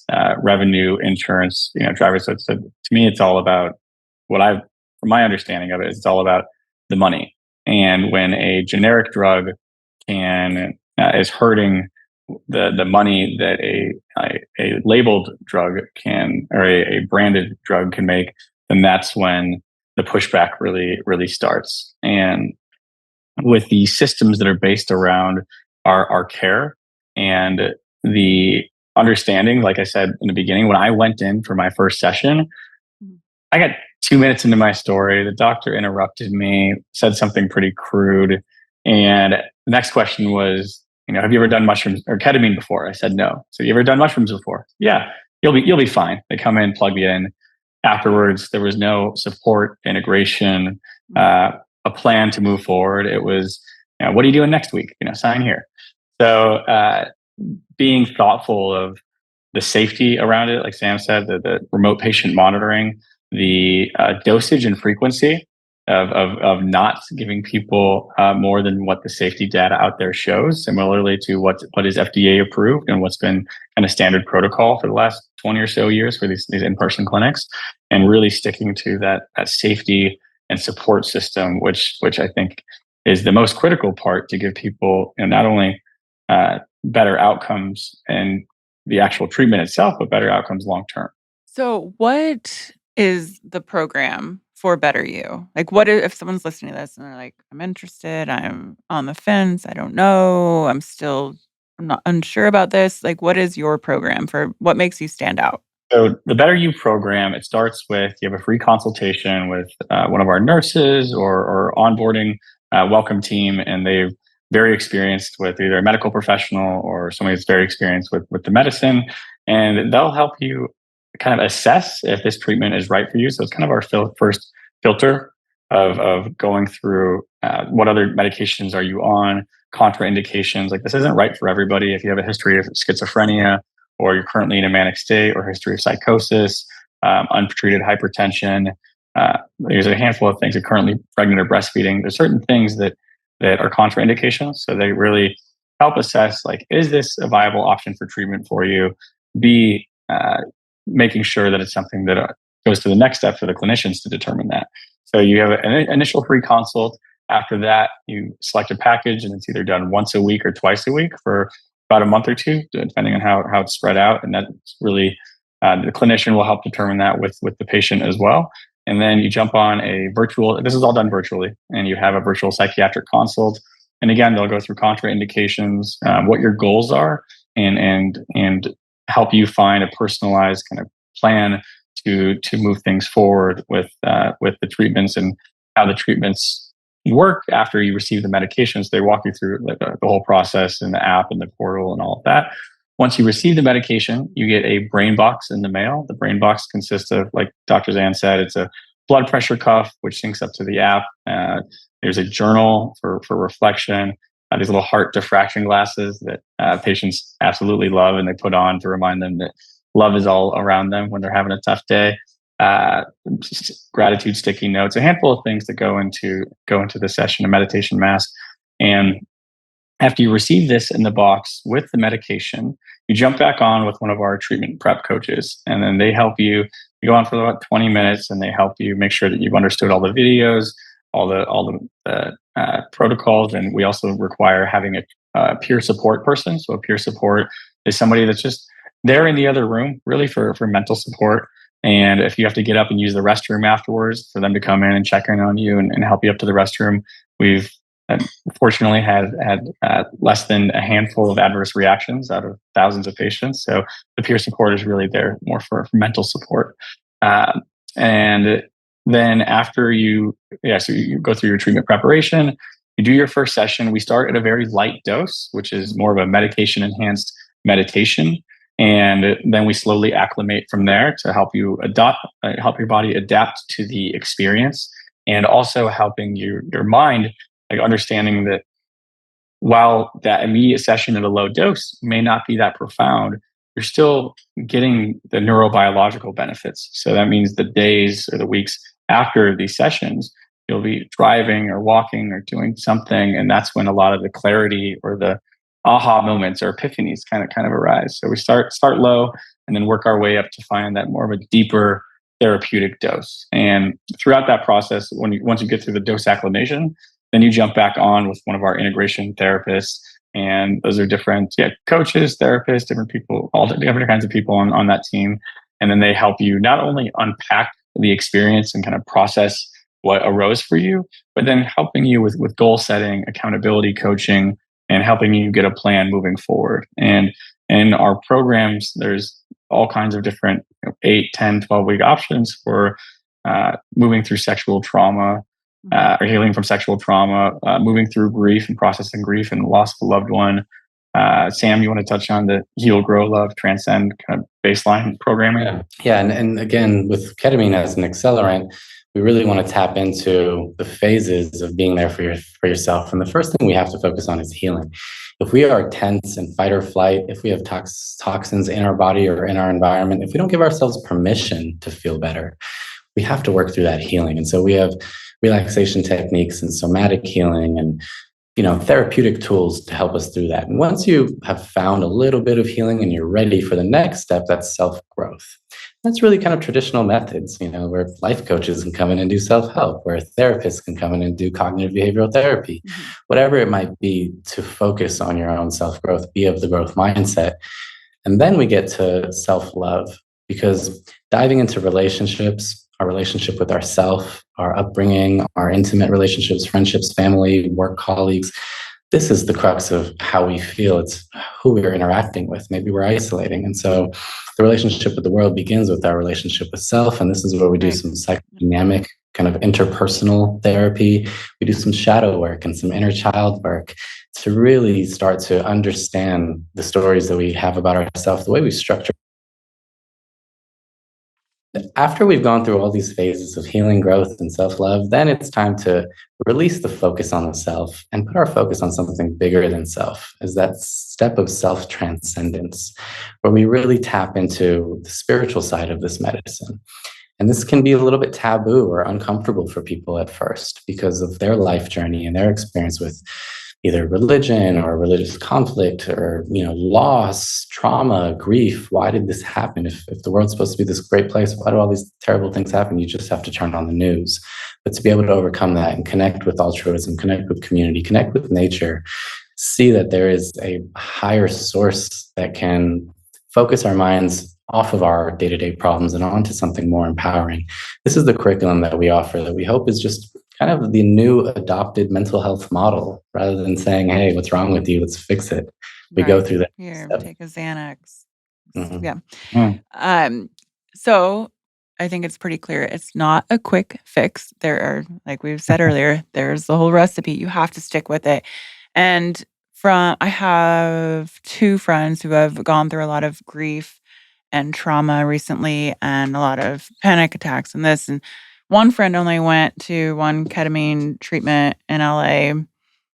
revenue insurance driver. So to me, it's all about from my understanding of it, it's all about the money. And when a generic drug is hurting the money that a labeled drug can, or a branded drug can make, then that's when the pushback really starts. And with the systems that are based around our care and the understanding, like I said in the beginning, when I went in for my first session, I got 2 minutes into my story. The doctor interrupted me, said something pretty crude. And the next question was, have you ever done mushrooms or ketamine before? I said, no. So you ever done mushrooms before? Yeah, you'll be fine. They come in, plug you in. Afterwards, there was no support, integration, a plan to move forward. It was, what are you doing next week? Sign here. So being thoughtful of the safety around it, like Sam said, the remote patient monitoring, the dosage and frequency of not giving people more than what the safety data out there shows, similarly to what is FDA approved and what's been kind of standard protocol for the last 20 or so years for these in-person clinics, and really sticking to that safety and support system, which I think is the most critical part to give people not only better outcomes and the actual treatment itself, but better outcomes long term. So what is the program for Better You? Like, what if someone's listening to this and they're like, I'm interested, I'm on the fence, I don't know, I'm not unsure about this. Like, what is your program for what makes you stand out? So the Better You program, it starts with you have a free consultation with one of our nurses or onboarding welcome team, and they're very experienced with either a medical professional or somebody that's very experienced with the medicine, and they'll help you kind of assess if this treatment is right for you. So it's kind of our first filter of going through what other medications are you on, contraindications. Like, this isn't right for everybody. If you have a history of schizophrenia, or you're currently in a manic state, or history of psychosis, untreated hypertension, there's a handful of things. You're currently pregnant or breastfeeding. There's certain things that are contraindications. So they really help assess, like, is this a viable option for treatment for you? B, making sure that it's something that goes to the next step for the clinicians to determine that. So you have an initial free consult. After that, you select a package, and it's either done once a week or twice a week for about a month or two, depending on how it's spread out. And that's really, the clinician will help determine that with the patient as well. And then you jump on a virtual, this is all done virtually, and you have a virtual psychiatric consult. And again, they'll go through contraindications, what your goals are, and help you find a personalized kind of plan to move things forward with the treatments and how the treatments work after you receive the medications. They walk you through the whole process in the app and the portal and all of that. Once you receive the medication, you get a brain box in the mail. The brain box consists of, like Dr. Zand said, it's a blood pressure cuff, which syncs up to the app. There's a journal for reflection, these little heart diffraction glasses that patients absolutely love, and they put on to remind them that love is all around them when they're having a tough day. Gratitude sticky notes, a handful of things that go into the session, a meditation mask. And after you receive this in the box with the medication, you jump back on with one of our treatment prep coaches, and then they help you. You go on for about 20 minutes, and they help you make sure that you've understood all the videos, all the protocols. And we also require having a peer support person. So a peer support is somebody that's just there in the other room, really for mental support. And if you have to get up and use the restroom afterwards, for them to come in and check in on you and help you up to the restroom. We've fortunately had less than a handful of adverse reactions out of thousands of patients. So the peer support is really there more for mental support. And then after so you go through your treatment preparation, you do your first session. We start at a very light dose, which is more of a medication-enhanced meditation. And then we slowly acclimate from there to help you help your body adapt to the experience, and also helping your mind, like understanding that while that immediate session at a low dose may not be that profound, you're still getting the neurobiological benefits. So that means the days or the weeks after these sessions, you'll be driving or walking or doing something, and that's when a lot of the clarity or the aha moments or epiphanies kind of arise. So we start low and then work our way up to find that more of a deeper therapeutic dose. And throughout that process, once you get through the dose acclimation, then you jump back on with one of our integration therapists. And those are different coaches, therapists, different people, all different kinds of people on that team. And then they help you not only unpack the experience and kind of process what arose for you, but then helping you with goal setting, accountability coaching, and helping you get a plan moving forward. And in our programs, there's all kinds of different 8, 10, 12-week options for moving through sexual trauma, or healing from sexual trauma, moving through grief and processing grief and loss of a loved one. Sam, you want to touch on the Heal, Grow, Love, Transcend kind of baseline programming? Yeah. And again, with ketamine as an accelerant, we really want to tap into the phases of being there for yourself. And the first thing we have to focus on is healing. If we are tense and fight or flight, if we have toxins in our body or in our environment, if we don't give ourselves permission to feel better, we have to work through that healing. And so we have relaxation techniques and somatic healing and therapeutic tools to help us through that. And once you have found a little bit of healing and you're ready for the next step, that's self-growth. That's really kind of traditional methods, where life coaches can come in and do self-help, where therapists can come in and do cognitive behavioral therapy, whatever it might be, to focus on your own self-growth, be of the growth mindset. And then we get to self-love, because diving into relationships, our relationship with ourself, our upbringing, our intimate relationships, friendships, family, work colleagues, this is the crux of how we feel. It's who we're interacting with. Maybe we're isolating. And so the relationship with the world begins with our relationship with self. And this is where we do some psychodynamic kind of interpersonal therapy. We do some shadow work and some inner child work to really start to understand the stories that we have about ourselves, the way we structure. After we've gone through all these phases of healing, growth, and self-love, then it's time to release the focus on the self and put our focus on something bigger than self, as that step of self-transcendence, where we really tap into the spiritual side of this medicine. And this can be a little bit taboo or uncomfortable for people at first because of their life journey and their experience with either religion or religious conflict or, loss, trauma, grief. Why did this happen? If the world's supposed to be this great place, why do all these terrible things happen? You just have to turn on the news. But to be able to overcome that and connect with altruism, connect with community, connect with nature, see that there is a higher source that can focus our minds off of our day-to-day problems and onto something more empowering. This is the curriculum that we offer that we hope is just kind of the new adopted mental health model, rather than saying, hey, what's wrong with you? Let's fix it. We go through that. Here, step. take a Xanax. Mhm. Yeah. So I think it's pretty clear. It's not a quick fix. There are, like we've said earlier, there's the whole recipe. You have to stick with it. And I have 2 friends who have gone through a lot of grief and trauma recently and a lot of panic attacks and this. And one friend only went to one ketamine treatment in LA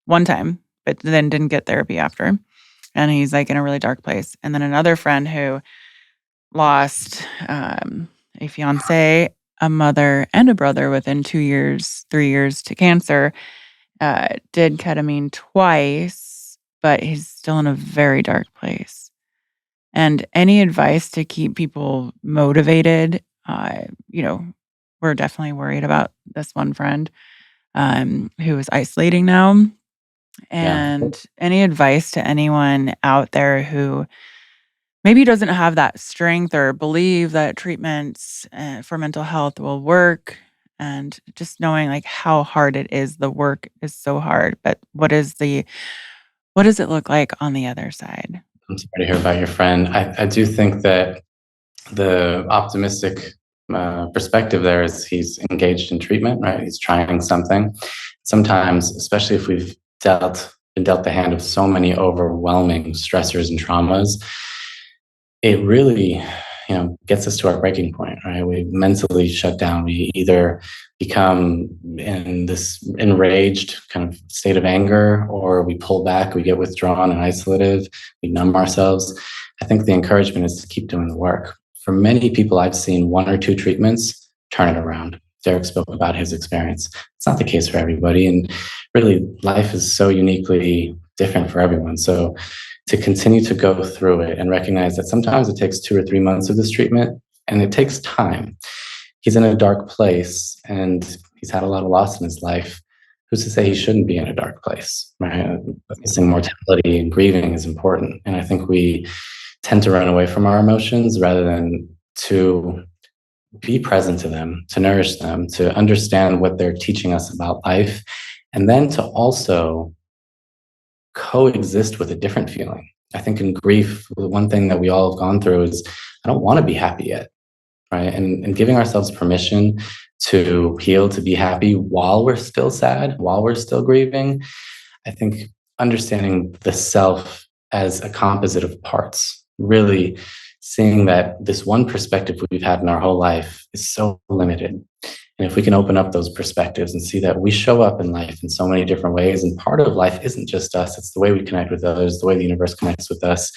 one time, but then didn't get therapy after. And he's like in a really dark place. And then another friend who lost a fiance, a mother, and a brother within 2 years, 3 years to cancer, did ketamine twice, but he's still in a very dark place. And any advice to keep people motivated? We're definitely worried about this one friend who is isolating now. And any advice to anyone out there who maybe doesn't have that strength or believe that treatments for mental health will work, and just knowing like how hard it is. The work is so hard, but what does it look like on the other side? I'm sorry to hear about your friend. I do think that the optimistic perspective there is he's engaged in treatment, right? He's trying something. Sometimes, especially if we've been dealt the hand of so many overwhelming stressors and traumas, it really, gets us to our breaking point, right? We mentally shut down. We either become in this enraged kind of state of anger, or we pull back, we get withdrawn and isolative, we numb ourselves. I think the encouragement is to keep doing the work. For many people, I've seen 1 or 2 treatments turn it around. Derek spoke about his experience. It's not the case for everybody. And really, life is so uniquely different for everyone. So to continue to go through it and recognize that sometimes it takes 2 or 3 months of this treatment, and it takes time. He's in a dark place and he's had a lot of loss in his life. Who's to say he shouldn't be in a dark place, right? Witnessing mortality and grieving is important. And I think we tend to run away from our emotions rather than to be present to them, to nourish them, to understand what they're teaching us about life, and then to also coexist with a different feeling. I think in grief, the one thing that we all have gone through is, I don't want to be happy yet, right? And giving ourselves permission to heal, to be happy while we're still sad, while we're still grieving. I think understanding the self as a composite of parts, really seeing that this one perspective we've had in our whole life is so limited. And if we can open up those perspectives and see that we show up in life in so many different ways, and part of life isn't just us, it's the way we connect with others, the way the universe connects with us.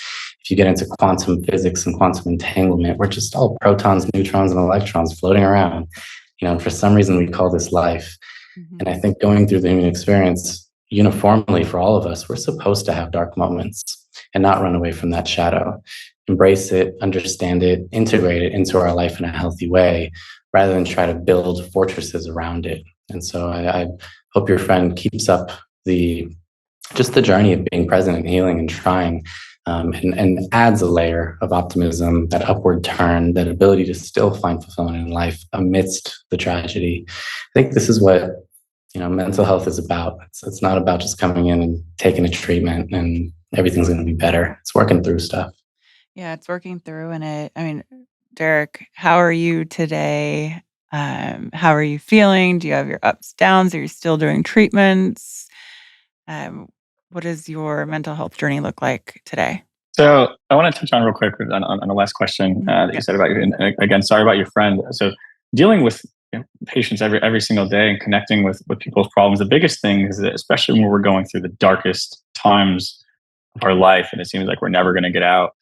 If you get into quantum physics and quantum entanglement, we're just all protons, neutrons, and electrons floating around. And for some reason, we call this life. Mm-hmm. And I think going through the human experience, uniformly for all of us, we're supposed to have dark moments and not run away from that shadow. Embrace it, understand it, integrate it into our life in a healthy way, rather than try to build fortresses around it. And so I hope your friend keeps up the journey of being present and healing and trying, and adds a layer of optimism, that upward turn, that ability to still find fulfillment in life amidst the tragedy. I think this is what mental health is about. It's not about just coming in and taking a treatment and everything's going to be better. It's working through stuff. Yeah, it's working through. And Derek, how are you today? How are you feeling? Do you have your ups, downs? Are you still doing treatments? What does your mental health journey look like today? So I want to touch on real quick on the last question that you said about you. And again, sorry about your friend. So dealing with patients every single day and connecting with people's problems, the biggest thing is that, especially when we're going through the darkest times of our life and it seems like we're never going to get out,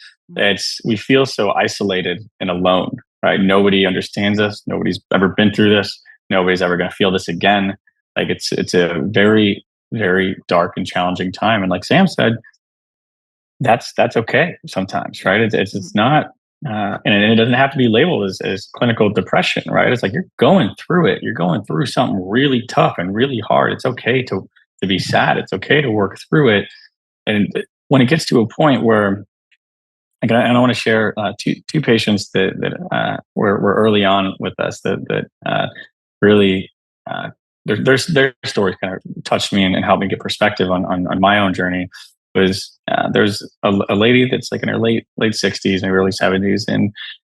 we feel so isolated and alone, right? Nobody understands us. Nobody's ever been through this. Nobody's ever going to feel this again. Like it's a very, very dark and challenging time. And like Sam said, that's okay sometimes, right? It's not, and it doesn't have to be labeled as clinical depression, right? It's like you're going through it. You're going through something really tough and really hard. It's okay to be sad. It's okay to work through it. And when it gets to a point where, and I want to share two patients that were early on with us that really their stories kind of touched me and helped me get perspective on my own journey. Was there's a lady that's like in her late 60s, maybe early 70s,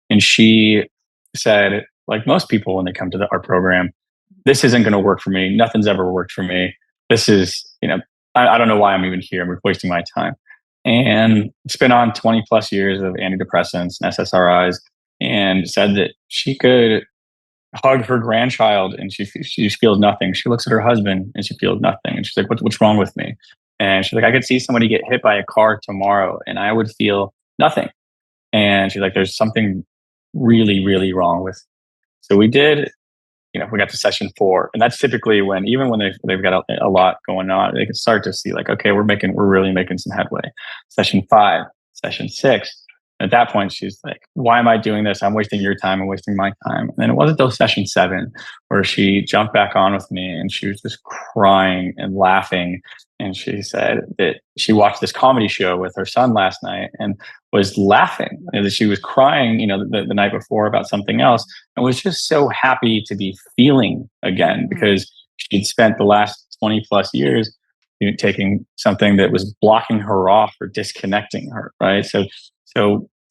and she said, like most people when they come to our program, this isn't going to work for me. Nothing's ever worked for me. This is, I don't know why I'm even here. I'm wasting my time. And it's been on 20 plus years of antidepressants and SSRIs, and said that she could hug her grandchild and she feels nothing. She looks at her husband and she feels nothing. And she's like, what's wrong with me? And she's like, I could see somebody get hit by a car tomorrow and I would feel nothing. And she's like, there's something really, really wrong with. So we did, we got to session 4, and that's typically even when they've got a lot going on, they can start to see like, okay, we're really making some headway. Session 5, session 6. At that point, she's like, why am I doing this? I'm wasting your time. I'm wasting my time. And then it wasn't until session 7 where she jumped back on with me and she was just crying and laughing. And she said that she watched this comedy show with her son last night and was laughing. And that she was crying, the night before about something else, and was just so happy to be feeling again because she'd spent the last 20 plus years taking something that was blocking her off or disconnecting her, right? So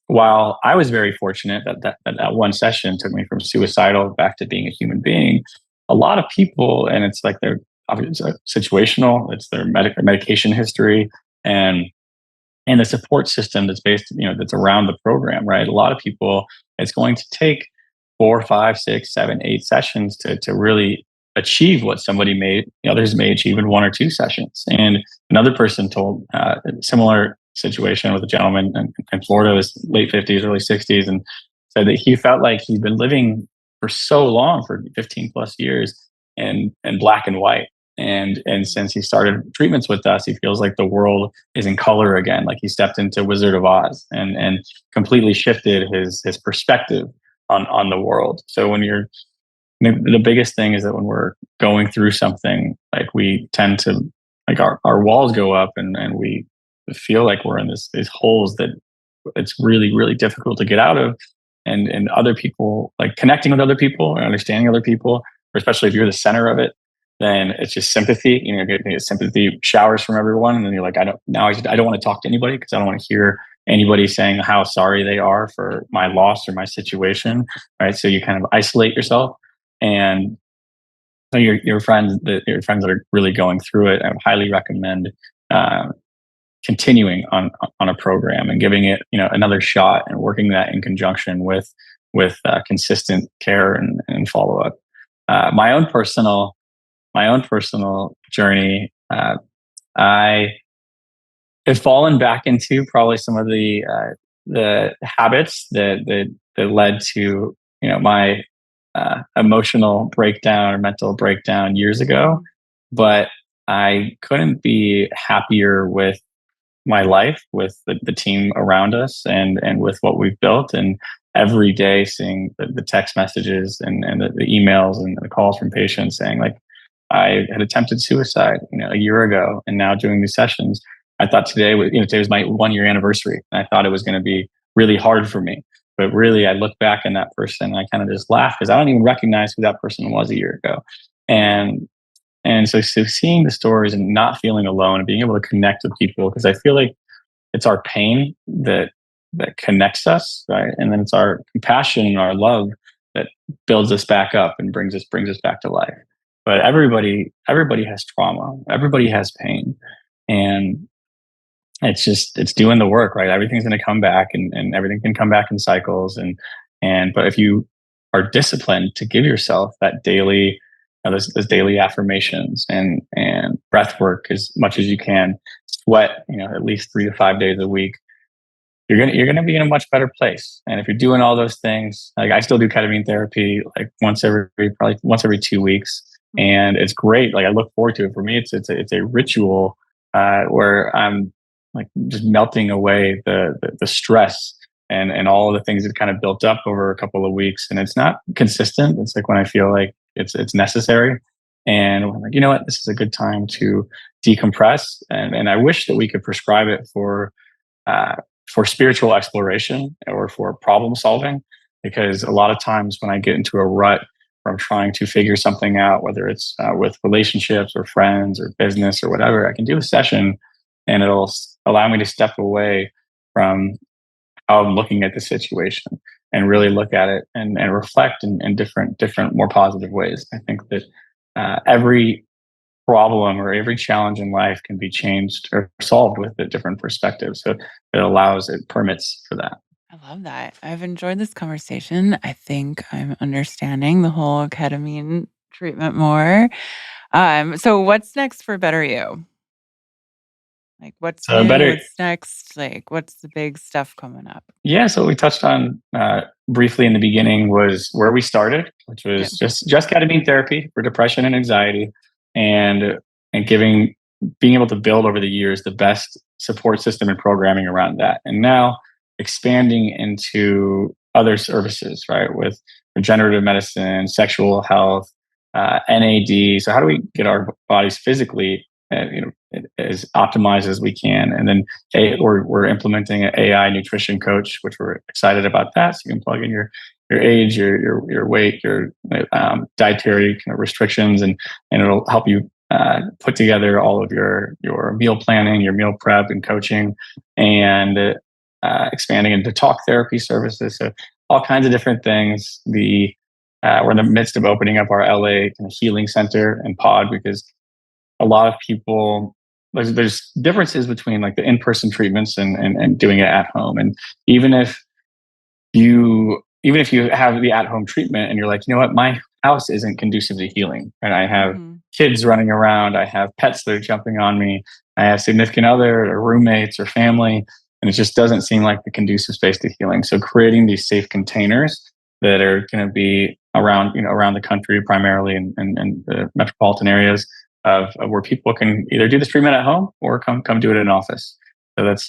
while I was very fortunate that one session took me from suicidal back to being a human being, a lot of people, and it's like they're obviously situational, it's their medication history and the support system that's based, that's around the program, right? A lot of people, it's going to take 4, 5, 6, 7, 8 sessions to really achieve what others may achieve in 1 or 2 sessions. And another person told a similar situation with a gentleman in Florida, his late 50s, early 60s, and said that he felt like he'd been living for so long, for 15 plus years, in black and white. And since he started treatments with us, he feels like the world is in color again, like he stepped into Wizard of Oz and completely shifted his perspective on the world. So the biggest thing is that when we're going through something, like we tend to, like our walls go up and we feel like we're in these holes that it's really, really difficult to get out of. and other people, like connecting with other people and understanding other people, or especially if you're the center of it, then it's just sympathy. You know, getting sympathy showers from everyone, and then you're like, I don't want to talk to anybody because I don't want to hear anybody saying how sorry they are for my loss or my situation, right? So you kind of isolate yourself, and so your friends that are really going through it, I would highly recommend continuing on a program and giving it, you know, another shot, and working that in conjunction with consistent care and follow up. My own personal journey, I have fallen back into probably some of the habits that led to, you know, my emotional breakdown or mental breakdown years ago. But I couldn't be happier with my life, with the team around us, and with what we've built. And every day seeing the text messages and the emails and the calls from patients saying like, I had attempted suicide, you know, a year ago, and now doing these sessions. I thought today was my 1 year anniversary, and I thought it was going to be really hard for me. But really, I look back on that person, and I kind of just laugh because I don't even recognize who that person was a year ago. And so seeing the stories and not feeling alone and being able to connect with people, because I feel like it's our pain that connects us, right? And then it's our compassion and our love that builds us back up and brings us back to life. But everybody has trauma. Everybody has pain, and it's doing the work, right? Everything's going to come back, and everything can come back in cycles. But if you are disciplined to give yourself that daily, those daily affirmations and breath work as much as you can, sweat, you know, at least 3 to 5 days a week, you're gonna be in a much better place. And if you're doing all those things, like I still do ketamine therapy like once every 2 weeks, and it's great. Like I look forward to it. For me, it's a ritual where I'm like just melting away the stress and all of the things that kind of built up over a couple of weeks. And it's not consistent. It's like when I feel like it's necessary, and I'm like, you know what, this is a good time to decompress. And I wish that we could prescribe it for spiritual exploration or for problem solving, because a lot of times when I get into a rut from trying to figure something out, whether it's with relationships or friends or business or whatever, I can do a session and it'll allow me to step away from how I'm looking at the situation and really look at it and reflect in different, more positive ways. I think that every problem or every challenge in life can be changed or solved with a different perspective. So it permits for that. I love that. I've enjoyed this conversation. I think I'm understanding the whole ketamine treatment more. So what's next for Better You? Like, what's So new? better, What's next? Like, what's the big stuff coming up? yeah. So what we touched on briefly in the beginning was where we started, which was just ketamine therapy for depression and anxiety, and being able to build over the years the best support system and programming around that, and now expanding into other services, right? With regenerative medicine, sexual health, NAD. So how do we get our bodies physically, as optimized as we can? And then we're implementing an AI nutrition coach, which we're excited about that. So you can plug in your age, your weight, your dietary kind of restrictions, and it'll help you put together all of your meal planning, your meal prep, and coaching, and expanding into talk therapy services. So all kinds of different things. We're in the midst of opening up our LA kind of healing center and pod, because a lot of people, there's differences between like the in-person treatments and doing it at home. And even if you have the at-home treatment and you're like, you know what, my house isn't conducive to healing, and I have kids running around, I have pets that are jumping on me, I have significant other or roommates or family, and it just doesn't seem like the conducive space to healing. So creating these safe containers that are going to be around the country, primarily in the metropolitan areas, of where people can either do this treatment at home or come do it in an office. So that's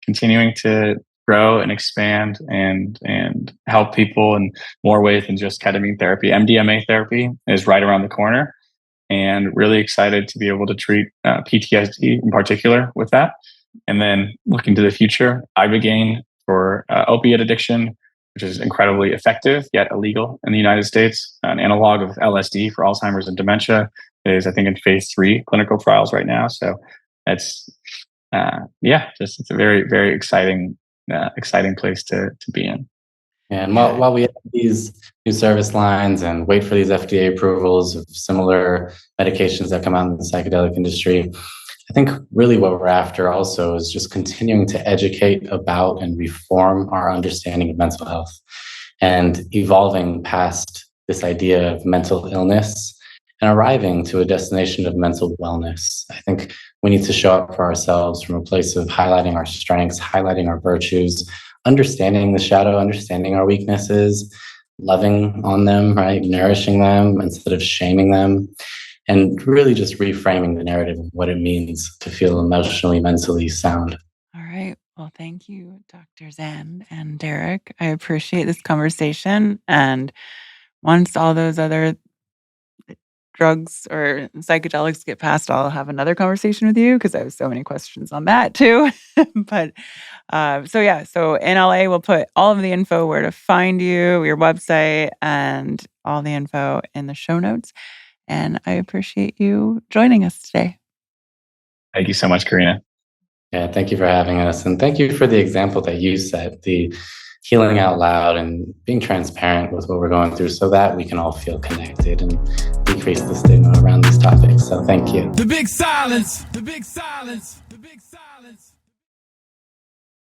continuing to grow and expand and help people in more ways than just ketamine therapy. MDMA therapy is right around the corner, and really excited to be able to treat PTSD in particular with that. And then looking to the future, ibogaine for opiate addiction, which is incredibly effective yet illegal in the United States. An analog of LSD for Alzheimer's and dementia is, I think, in phase 3 clinical trials right now. So it's it's a very, very exciting place to be in. And while we have these new service lines and wait for these FDA approvals of similar medications that come out in the psychedelic industry, I think really what we're after also is just continuing to educate about and reform our understanding of mental health and evolving past this idea of mental illness and arriving to a destination of mental wellness. I think we need to show up for ourselves from a place of highlighting our strengths, highlighting our virtues, understanding the shadow, understanding our weaknesses, loving on them, right? Nourishing them instead of shaming them, and really just reframing the narrative of what it means to feel emotionally, mentally sound. All right. Well, thank you, Dr. Zand and Derek. I appreciate this conversation. And once all those other drugs or psychedelics get passed, I'll have another conversation with you because I have so many questions on that too. But so in LA, we'll put all of the info, where to find you, your website, and all the info in the show notes. And I appreciate you joining us today. Thank you so much, Karena. Yeah, thank you for having us. And thank you for the example that you set, the healing out loud and being transparent with what we're going through so that we can all feel connected and decrease the stigma around these topics. So thank you. The big silence. The big silence. The big silence.